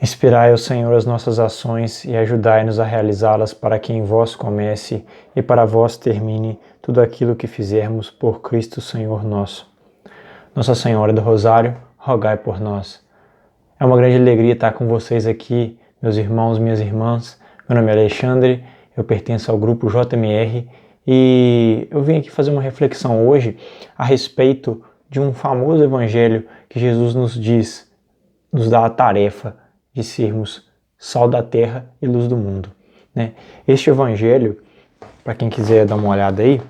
Inspirai, ó Senhor, as nossas ações e ajudai-nos a realizá-las para que em vós comece e para vós termine tudo aquilo que fizermos por Cristo Senhor nosso. Nossa Senhora do Rosário, rogai por nós. É uma grande alegria estar com vocês aqui, meus irmãos, minhas irmãs. Meu nome é Alexandre, eu pertenço ao grupo JMR e eu vim aqui fazer uma reflexão hoje a respeito de um famoso evangelho que Jesus nos dá a tarefa de sermos sal da terra e luz do mundo, né? Este evangelho, para quem quiser dar uma olhada aí,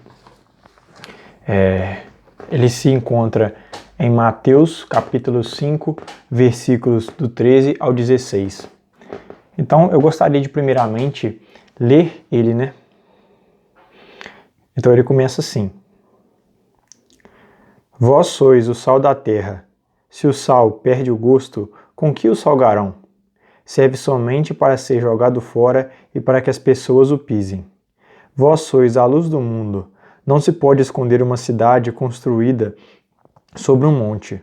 ele se encontra em Mateus capítulo 5, versículos do 13 ao 16. Então eu gostaria de primeiramente ler ele, né? Então ele começa assim: Vós sois o sal da terra. Se o sal perde o gosto, com que o salgarão? Serve somente para ser jogado fora e para que as pessoas o pisem. Vós sois a luz do mundo. Não se pode esconder uma cidade construída sobre um monte.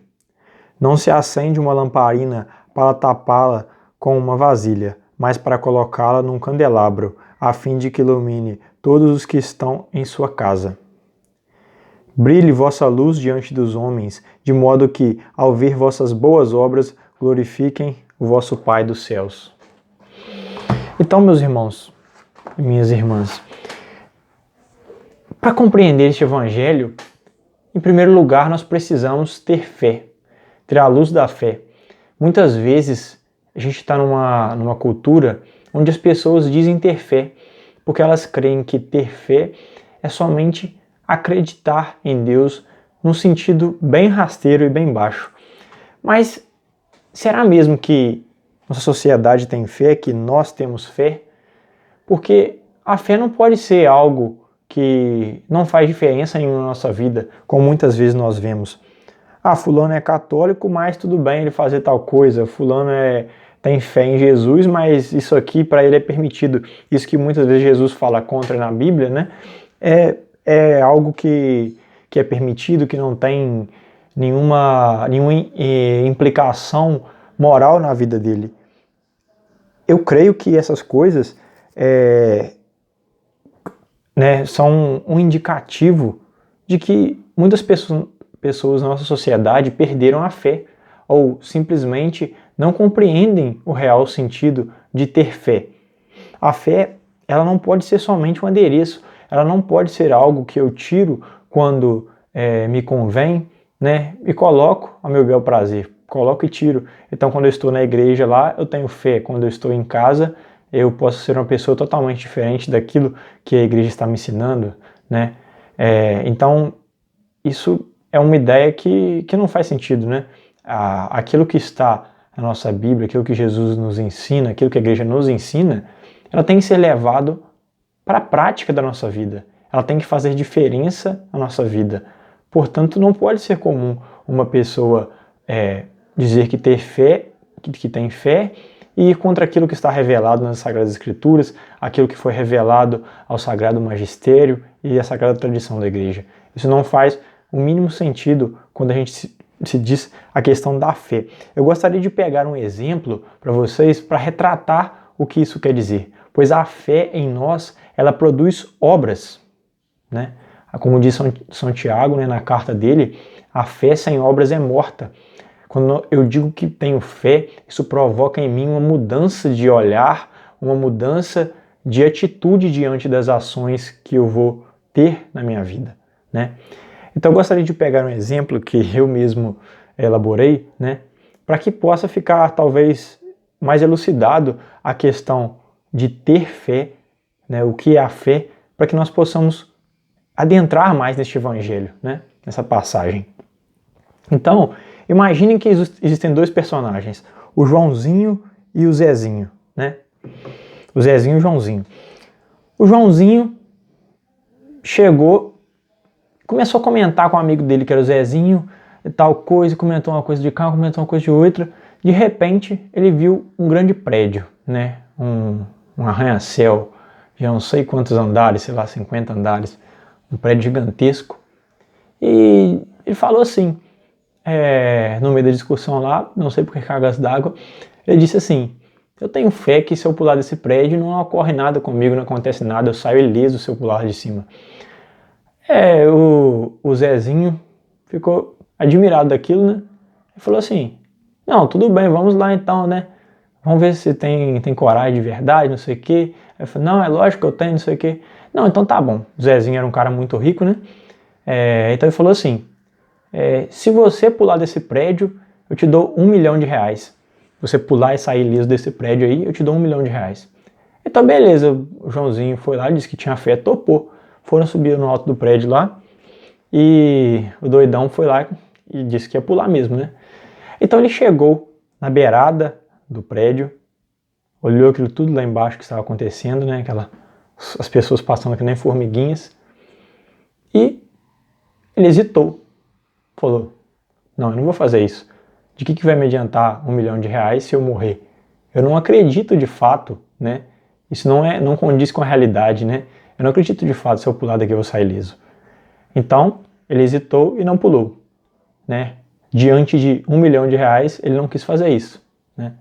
Não se acende uma lamparina para tapá-la com uma vasilha, mas para colocá-la num candelabro, a fim de que ilumine todos os que estão em sua casa. Brilhe vossa luz diante dos homens, de modo que, ao ver vossas boas obras, glorifiquem o vosso Pai dos céus. Então, meus irmãos e minhas irmãs, para compreender este evangelho, em primeiro lugar, nós precisamos ter fé, ter a luz da fé. Muitas vezes, a gente está numa cultura onde as pessoas dizem ter fé, porque elas creem que ter fé é somente acreditar em Deus num sentido bem rasteiro e bem baixo. Mas será mesmo que nossa sociedade tem fé, que nós temos fé? Porque a fé não pode ser algo que não faz diferença nenhuma na nossa vida, como muitas vezes nós vemos. Fulano é católico, mas tudo bem ele fazer tal coisa. Fulano tem fé em Jesus, mas isso aqui para ele é permitido. Isso que muitas vezes Jesus fala contra na Bíblia, né? É algo que é permitido, que não tem nenhuma implicação moral na vida dele. Eu creio que essas coisas são um indicativo de que muitas pessoas na nossa sociedade perderam a fé ou simplesmente não compreendem o real sentido de ter fé. A fé, ela não pode ser somente um adereço, ela não pode ser algo que eu tiro quando me convém, né, e coloco a meu bel prazer, coloco e tiro. Então, quando eu estou na igreja lá, eu tenho fé. Quando eu estou em casa, eu posso ser uma pessoa totalmente diferente daquilo que a igreja está me ensinando, né? Então, isso é uma ideia que não faz sentido, né? Aquilo que está na nossa Bíblia, aquilo que Jesus nos ensina, aquilo que a igreja nos ensina, ela tem que ser levado para a prática da nossa vida. Ela tem que fazer diferença na nossa vida. Portanto, não pode ser comum uma pessoa dizer que ter fé, que tem fé, e ir contra aquilo que está revelado nas Sagradas Escrituras, aquilo que foi revelado ao Sagrado Magistério e à Sagrada Tradição da Igreja. Isso não faz o mínimo sentido quando a gente se diz a questão da fé. Eu gostaria de pegar um exemplo para vocês para retratar o que isso quer dizer. Pois a fé em nós, ela produz obras, né? Como diz São Tiago, né, na carta dele, a fé sem obras é morta. Quando eu digo que tenho fé, isso provoca em mim uma mudança de olhar, uma mudança de atitude diante das ações que eu vou ter na minha vida, né? Então eu gostaria de pegar um exemplo que eu mesmo elaborei, né, para que possa ficar talvez mais elucidado a questão de ter fé, né, o que é a fé, para que nós possamos adentrar mais neste evangelho, né, nessa passagem. Então, imaginem que existem dois personagens, o Joãozinho e o Zezinho, né? O Zezinho e o Joãozinho. O Joãozinho chegou, começou a comentar com um amigo dele que era o Zezinho, tal coisa, comentou uma coisa de cá, comentou uma coisa de outra. De repente, ele viu um grande prédio, né? Um arranha-céu, já não sei quantos andares, sei lá, 50 andares, um prédio gigantesco. E ele falou assim: no meio da discussão lá, não sei por que cargas d'água, ele disse assim: eu tenho fé que se eu pular desse prédio não ocorre nada comigo, não acontece nada, eu saio ileso se eu pular de cima. O Zezinho ficou admirado daquilo, né? Ele falou assim: não, tudo bem, vamos lá então, né? Vamos ver se tem coragem de verdade, não sei o quê. Aí eu falei: não, é lógico que eu tenho, não sei o quê. Não, então tá bom. O Zezinho era um cara muito rico, né? Então ele falou assim: se você pular desse prédio, eu te dou R$1 milhão. Você pular e sair liso desse prédio aí, eu te dou R$1 milhão. Então beleza, o Joãozinho foi lá, disse que tinha fé, topou. Foram subir no alto do prédio lá, e o doidão foi lá e disse que ia pular mesmo, né? Então ele chegou na beirada do prédio, olhou aquilo tudo lá embaixo que estava acontecendo, né? As pessoas passando que nem formiguinhas, e ele hesitou, falou: não, eu não vou fazer isso. De que vai me adiantar R$1 milhão se eu morrer? Eu não acredito de fato, né? Isso não condiz com a realidade, né? Eu não acredito de fato, se eu pular daqui eu vou sair liso. Então, ele hesitou e não pulou, né? Diante de R$1 milhão, ele não quis fazer isso, né?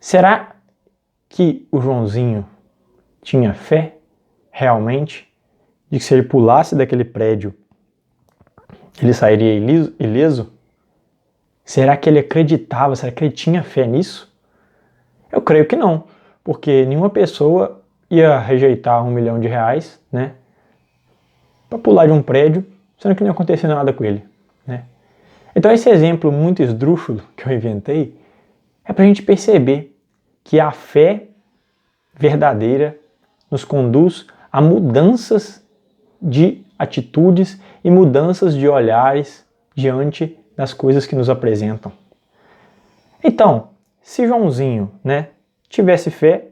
Será que o Joãozinho tinha fé, realmente, de que se ele pulasse daquele prédio, ele sairia ileso? Será que ele acreditava? Será que ele tinha fé nisso? Eu creio que não, porque nenhuma pessoa ia rejeitar R$1 milhão, né, para pular de um prédio, sendo que não ia acontecer nada com ele, né? Então esse exemplo muito esdrúxulo que eu inventei é para a gente perceber que a fé verdadeira nos conduz a mudanças de atitudes e mudanças de olhares diante das coisas que nos apresentam. Então, se Joãozinho, né, tivesse fé,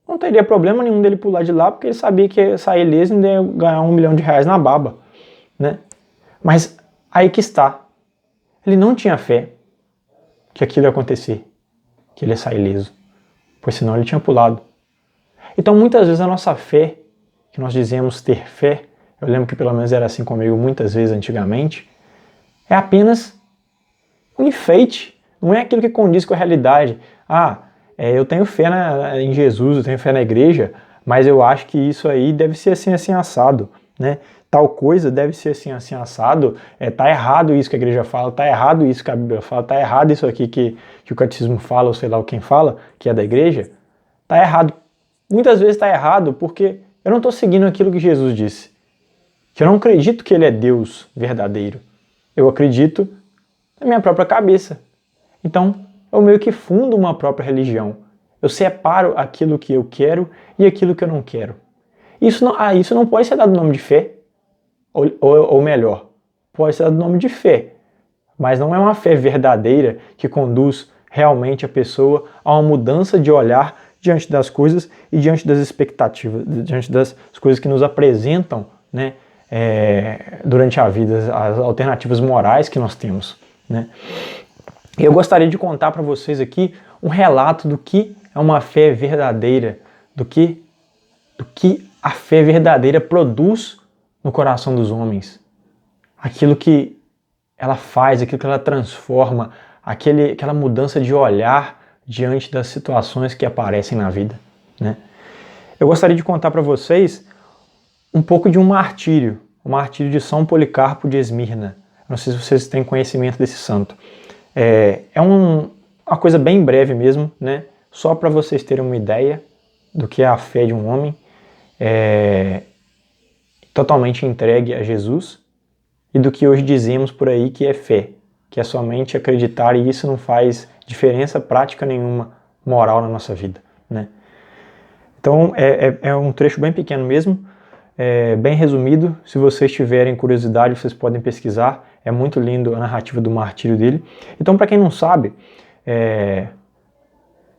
não teria problema nenhum dele pular de lá, porque ele sabia que ia sair ileso e ia ganhar R$1 milhão na baba, né? Mas aí que está. Ele não tinha fé que aquilo ia acontecer, que ele ia sair ileso, pois senão ele tinha pulado. Então muitas vezes a nossa fé, que nós dizemos ter fé, eu lembro que pelo menos era assim comigo muitas vezes antigamente, é apenas um enfeite, não é aquilo que condiz com a realidade. Eu tenho fé em Jesus, eu tenho fé na igreja, mas eu acho que isso aí deve ser assim, assim, assado, né? Tal coisa deve ser assim, assim, assado, tá errado isso que a igreja fala, tá errado isso que a Bíblia fala, tá errado isso aqui que o catecismo fala, ou sei lá quem fala, que é da igreja, tá errado. Muitas vezes tá errado porque eu não estou seguindo aquilo que Jesus disse, que eu não acredito que ele é Deus verdadeiro, eu acredito na minha própria cabeça. Então, eu meio que fundo uma própria religião. Eu separo aquilo que eu quero e aquilo que eu não quero. Isso não pode ser dado nome de fé, ou melhor, pode ser dado nome de fé, mas não é uma fé verdadeira que conduz realmente a pessoa a uma mudança de olhar diante das coisas e diante das expectativas, diante das coisas que nos apresentam, né, durante a vida, as alternativas morais que nós temos, né? Eu gostaria de contar para vocês aqui um relato do que é uma fé verdadeira, do que a fé verdadeira produz no coração dos homens. Aquilo que ela faz, aquilo que ela transforma, aquela mudança de olhar diante das situações que aparecem na vida, né? Eu gostaria de contar para vocês um pouco de um martírio, o martírio de São Policarpo de Esmirna. Não sei se vocês têm conhecimento desse santo. Uma coisa bem breve mesmo, né? Só para vocês terem uma ideia do que é a fé de um homem totalmente entregue a Jesus e do que hoje dizemos por aí que é fé, que é somente acreditar, e isso não faz diferença prática nenhuma moral na nossa vida, né? Então é um trecho bem pequeno mesmo, bem resumido. Se vocês tiverem curiosidade, vocês podem pesquisar. É muito lindo a narrativa do martírio dele. Então, para quem não sabe,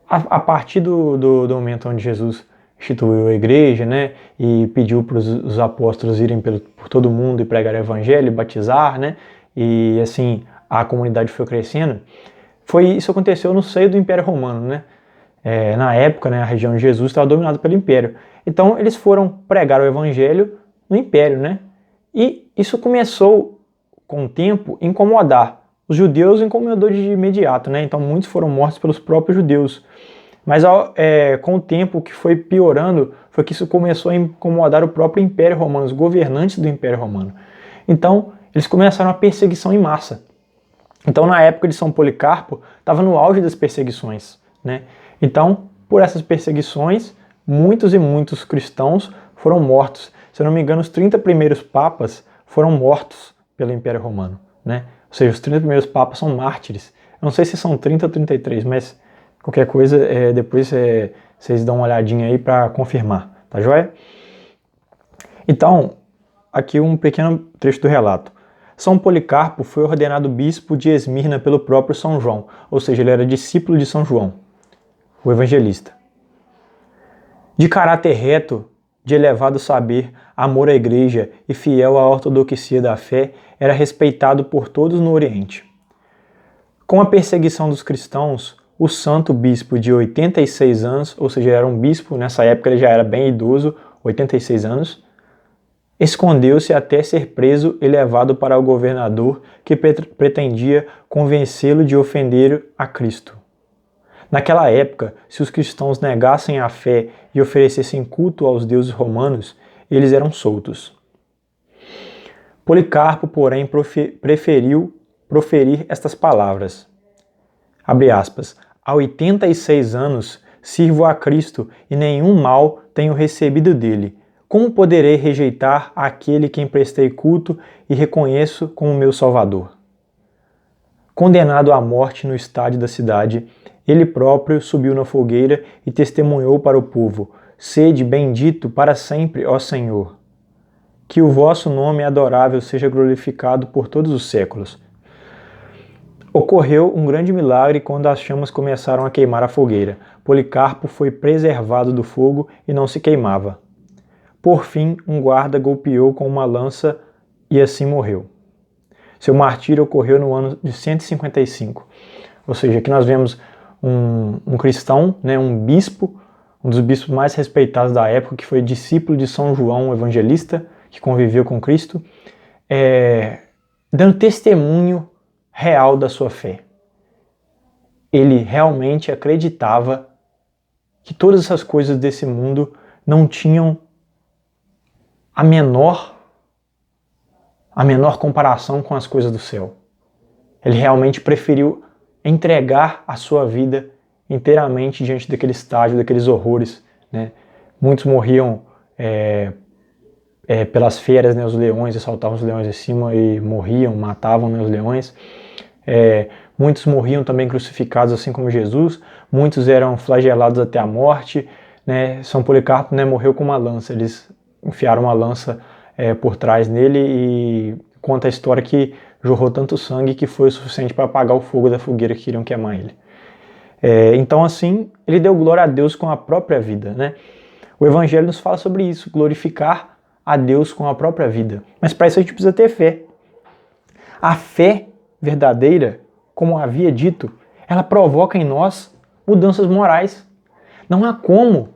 a partir do momento onde Jesus instituiu a igreja, né, e pediu para os apóstolos irem por todo mundo e pregar o evangelho, batizar, né, e assim a comunidade foi crescendo, isso aconteceu no seio do Império Romano, né? Na época, né, a região de Jesus estava dominada pelo Império. Então eles foram pregar o evangelho no Império, né? E isso começou com o tempo incomodar os judeus incomodaram de imediato, né? Então muitos foram mortos pelos próprios judeus. Mas com o tempo, o que foi piorando foi que isso começou a incomodar o próprio Império Romano, os governantes do Império Romano. Então eles começaram a perseguição em massa. Então na época de São Policarpo, estava no auge das perseguições, né? Então, por essas perseguições, muitos e muitos cristãos foram mortos. Se eu não me engano, os 30 primeiros papas foram mortos pelo Império Romano, né? Ou seja, os 30 primeiros papas são mártires. Eu não sei se são 30 ou 33, mas qualquer coisa, depois vocês dão uma olhadinha aí para confirmar, tá joia? Então, aqui um pequeno trecho do relato. São Policarpo foi ordenado bispo de Esmirna pelo próprio São João, ou seja, ele era discípulo de São João, o evangelista. De caráter reto, de elevado saber, amor à igreja e fiel à ortodoxia da fé, era respeitado por todos no Oriente. Com a perseguição dos cristãos, o santo bispo de 86 anos, ou seja, era um bispo, nessa época ele já era bem idoso, 86 anos, escondeu-se até ser preso e levado para o governador que pretendia convencê-lo de ofender a Cristo. Naquela época, se os cristãos negassem a fé e oferecessem culto aos deuses romanos, eles eram soltos. Policarpo, porém, preferiu proferir estas palavras. Abre aspas. Há 86 anos sirvo a Cristo e nenhum mal tenho recebido dele. Como poderei rejeitar aquele quem prestei culto e reconheço como meu Salvador? Condenado à morte no estádio da cidade, ele próprio subiu na fogueira e testemunhou para o povo: Sede bendito para sempre, ó Senhor. Que o vosso nome adorável seja glorificado por todos os séculos. Ocorreu um grande milagre quando as chamas começaram a queimar a fogueira. Policarpo foi preservado do fogo e não se queimava. Por fim, um guarda golpeou com uma lança e assim morreu. Seu martírio ocorreu no ano de 155. Ou seja, aqui nós vemos um cristão, né, um bispo, um dos bispos mais respeitados da época, que foi discípulo de São João, evangelista, que conviveu com Cristo, dando testemunho real da sua fé. Ele realmente acreditava que todas essas coisas desse mundo não tinham a menor comparação com as coisas do céu. Ele realmente preferiu entregar a sua vida inteiramente diante daquele estágio, daqueles horrores, né? Muitos morriam pelas feras, né? Os leões assaltavam os leões de cima e morriam, matavam, né, os leões. Muitos morriam também crucificados, assim como Jesus. Muitos eram flagelados até a morte, né? São Policarpo, né, morreu com uma lança. Eles enfiaram uma lança por trás nele e conta a história que jorrou tanto sangue que foi o suficiente para apagar o fogo da fogueira que iriam queimar ele. Então, assim, ele deu glória a Deus com a própria vida, né? O Evangelho nos fala sobre isso, glorificar a Deus com a própria vida. Mas para isso a gente precisa ter fé. A fé verdadeira, como havia dito, ela provoca em nós mudanças morais. Não há como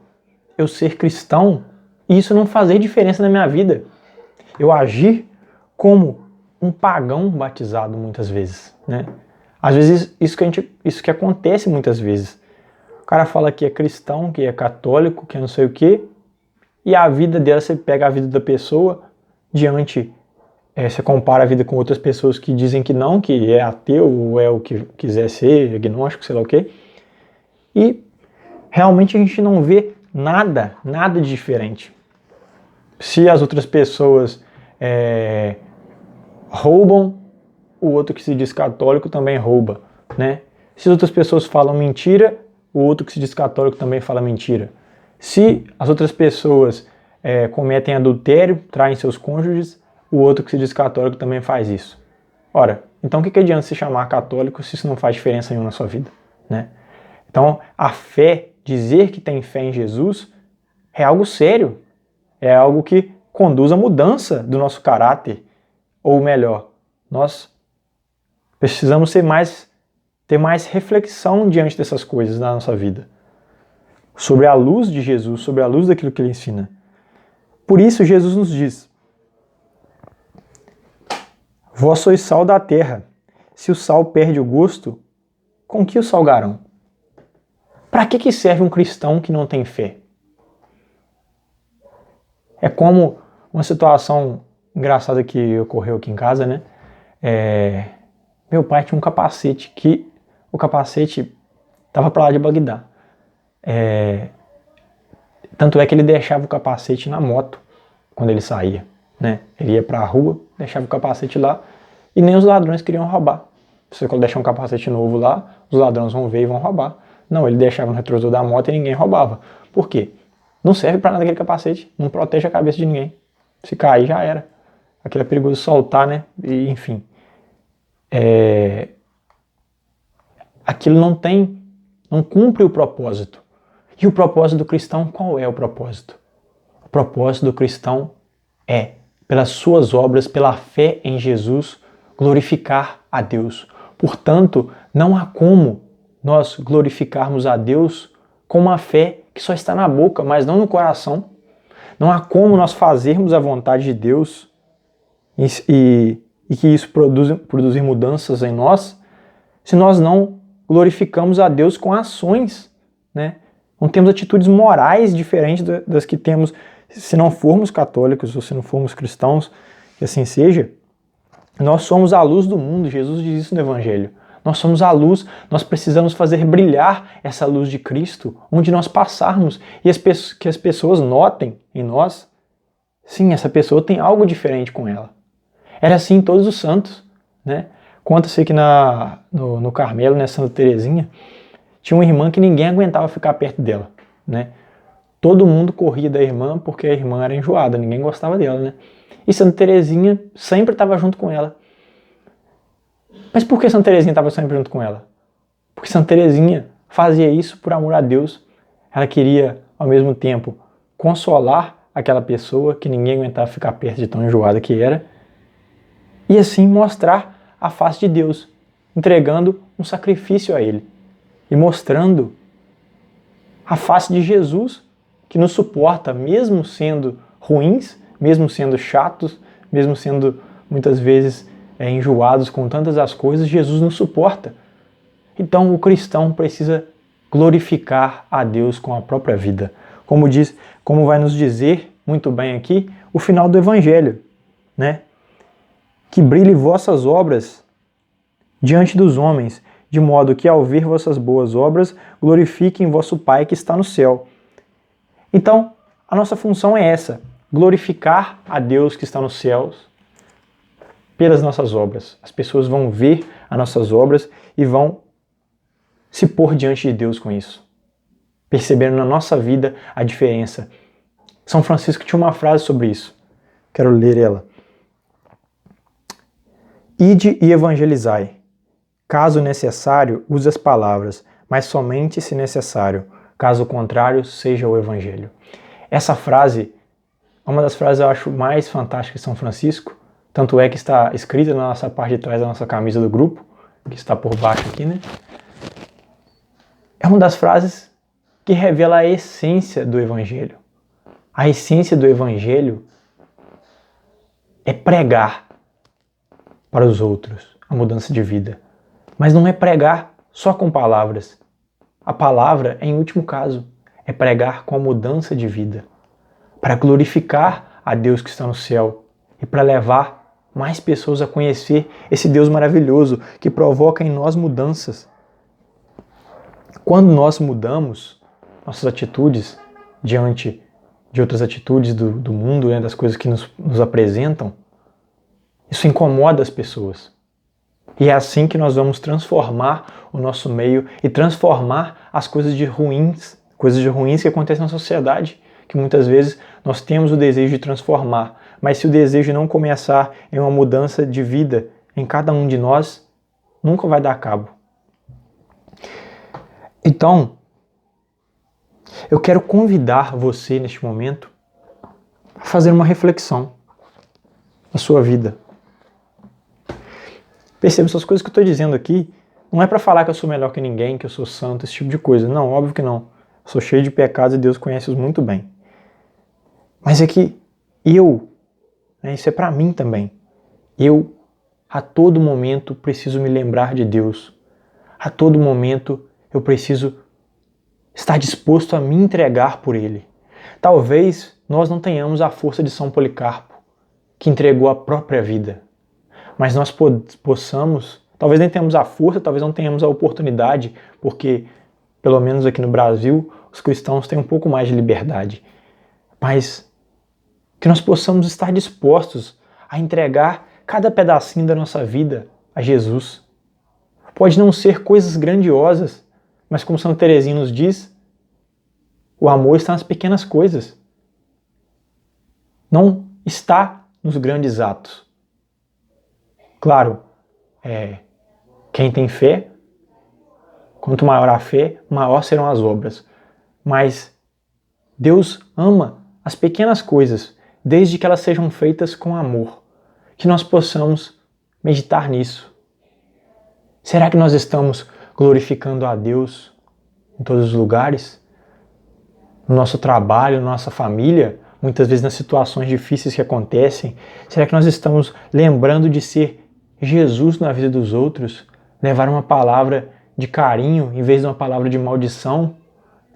eu ser cristão e isso não fazer diferença na minha vida. Eu agir como um pagão batizado muitas vezes, né? Às vezes isso que acontece muitas vezes. O cara fala que é cristão, que é católico, que é não sei o quê, e a vida dela, você pega a vida da pessoa diante, você compara a vida com outras pessoas que dizem que não, que é ateu, ou é o que quiser ser, agnóstico, sei lá o quê, e realmente a gente não vê nada de diferente. Se as outras pessoas roubam, o outro que se diz católico também rouba, né? Se as outras pessoas falam mentira, o outro que se diz católico também fala mentira. Se as outras pessoas cometem adultério, traem seus cônjuges, o outro que se diz católico também faz isso. Ora, então o que adianta se chamar católico se isso não faz diferença nenhuma na sua vida, né? Então, a fé, dizer que tem fé em Jesus, é algo sério. É algo que conduz à mudança do nosso caráter. Ou melhor, nós precisamos ter mais reflexão diante dessas coisas na nossa vida. Sobre a luz de Jesus, sobre a luz daquilo que ele ensina. Por isso Jesus nos diz: Vós sois sal da terra. se o sal perde o gosto, com que o salgarão? Para que serve um cristão que não tem fé? É como uma situação engraçada que ocorreu aqui em casa, né? Meu pai tinha um capacete que o capacete estava para lá de Bagdá. Tanto é que ele deixava o capacete na moto quando ele saía, né? Ele ia para a rua, deixava o capacete lá e nem os ladrões queriam roubar. Se você deixar um capacete novo lá, os ladrões vão ver e vão roubar. Não, ele deixava no retrovisor da moto e ninguém roubava. Por quê? Não serve para nada aquele capacete, não protege a cabeça de ninguém. Se cair, já era. Aquilo é perigoso soltar, né? E, enfim. Aquilo não cumpre o propósito. E o propósito do cristão, qual é o propósito? O propósito do cristão é, pelas suas obras, pela fé em Jesus, glorificar a Deus. Portanto, não há como nós glorificarmos a Deus com uma fé que só está na boca, mas não no coração. Não há como nós fazermos a vontade de Deus e que isso produzir mudanças em nós, se nós não glorificamos a Deus com ações, né? Não temos atitudes morais diferentes das que temos se não formos católicos ou se não formos cristãos, que assim seja. Nós somos a luz do mundo, Jesus diz isso no Evangelho. Nós somos a luz, nós precisamos fazer brilhar essa luz de Cristo onde nós passarmos e que as pessoas notem em nós, sim, essa pessoa tem algo diferente com ela. Era assim em todos os santos, né? Conta-se que no Carmelo, né, Santa Teresinha, tinha uma irmã que ninguém aguentava ficar perto dela, né? Todo mundo corria da irmã porque a irmã era enjoada, ninguém gostava dela, né? E Santa Teresinha sempre estava junto com ela. Mas por que Santa Teresinha estava sempre junto com ela? Porque Santa Teresinha fazia isso por amor a Deus. Ela queria, ao mesmo tempo, consolar aquela pessoa que ninguém aguentava ficar perto de tão enjoada que era, e assim mostrar a face de Deus, entregando um sacrifício a Ele e mostrando a face de Jesus, que nos suporta, mesmo sendo ruins, mesmo sendo chatos, mesmo sendo muitas vezes enjoados com tantas as coisas, Jesus nos suporta. Então o cristão precisa glorificar a Deus com a própria vida. Como vai nos dizer muito bem aqui o final do Evangelho, né? Que brilhe vossas obras diante dos homens, de modo que ao ver vossas boas obras, glorifiquem vosso Pai que está no céu. Então, a nossa função é essa, glorificar a Deus que está nos céus pelas nossas obras. As pessoas vão ver as nossas obras e vão se pôr diante de Deus com isso, percebendo na nossa vida a diferença. São Francisco tinha uma frase sobre isso. Quero ler ela. Ide e evangelizai. Caso necessário, use as palavras, mas somente se necessário. Caso contrário, seja o evangelho. Essa frase é uma das frases que eu acho mais fantásticas de São Francisco, tanto é que está escrita na nossa parte de trás da nossa camisa do grupo, que está por baixo aqui, né? É uma das frases que revela a essência do evangelho. A essência do evangelho é pregar para os outros a mudança de vida. Mas não é pregar só com palavras. A palavra é em último caso. É pregar com a mudança de vida. Para glorificar a Deus que está no céu e para levar mais pessoas a conhecer esse Deus maravilhoso que provoca em nós mudanças. Quando nós mudamos nossas atitudes diante de outras atitudes do mundo, né, das coisas que nos apresentam, isso incomoda as pessoas. E é assim que nós vamos transformar o nosso meio e transformar as coisas de ruins que acontecem na sociedade, que muitas vezes nós temos o desejo de transformar. Mas se o desejo não começar em uma mudança de vida em cada um de nós, nunca vai dar cabo. Então, eu quero convidar você neste momento a fazer uma reflexão na sua vida. Perceba, essas coisas que eu estou dizendo aqui não é para falar que eu sou melhor que ninguém, que eu sou santo, esse tipo de coisa. Não, óbvio que não. Eu sou cheio de pecados e Deus conhece-os muito bem. Mas é que isso é para mim também. Eu A todo momento preciso me lembrar de Deus. A todo momento eu preciso estar disposto a me entregar por Ele. Talvez nós não tenhamos a força de São Policarpo, que entregou a própria vida. Mas nós possamos, talvez nem tenhamos a força, talvez não tenhamos a oportunidade, porque, pelo menos aqui no Brasil, os cristãos têm um pouco mais de liberdade. Mas que nós possamos estar dispostos a entregar cada pedacinho da nossa vida a Jesus. Pode não ser coisas grandiosas, mas como Santa Teresinha nos diz, o amor está nas pequenas coisas. Não está nos grandes atos. Claro, quem tem fé, quanto maior a fé, maior serão as obras. Mas Deus ama as pequenas coisas, desde que elas sejam feitas com amor. Que nós possamos meditar nisso. Será que nós estamos glorificando a Deus em todos os lugares? No nosso trabalho, na nossa família, muitas vezes nas situações difíceis que acontecem? Será que nós estamos lembrando de ser Jesus na vida dos outros? Levar uma palavra de carinho em vez de uma palavra de maldição?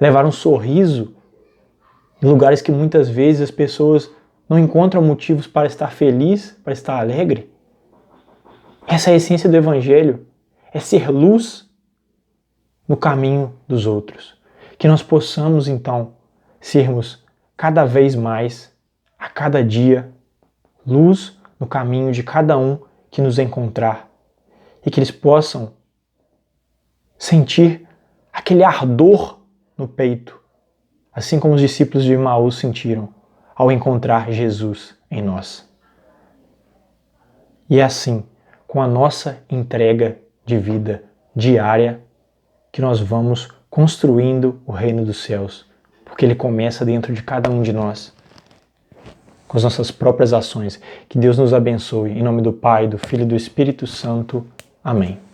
Levar um sorriso em lugares que muitas vezes as pessoas não encontram motivos para estar feliz, para estar alegre? Essa é a essência do Evangelho, é ser luz no caminho dos outros. Que nós possamos, então, sermos cada vez mais, a cada dia, luz no caminho de cada um que nos encontrar. E que eles possam sentir aquele ardor no peito, assim como os discípulos de Emaús sentiram ao encontrar Jesus em nós. E é assim, com a nossa entrega de vida diária, que nós vamos construindo o reino dos céus, porque ele começa dentro de cada um de nós, com as nossas próprias ações. Que Deus nos abençoe. Em nome do Pai, do Filho e do Espírito Santo. Amém.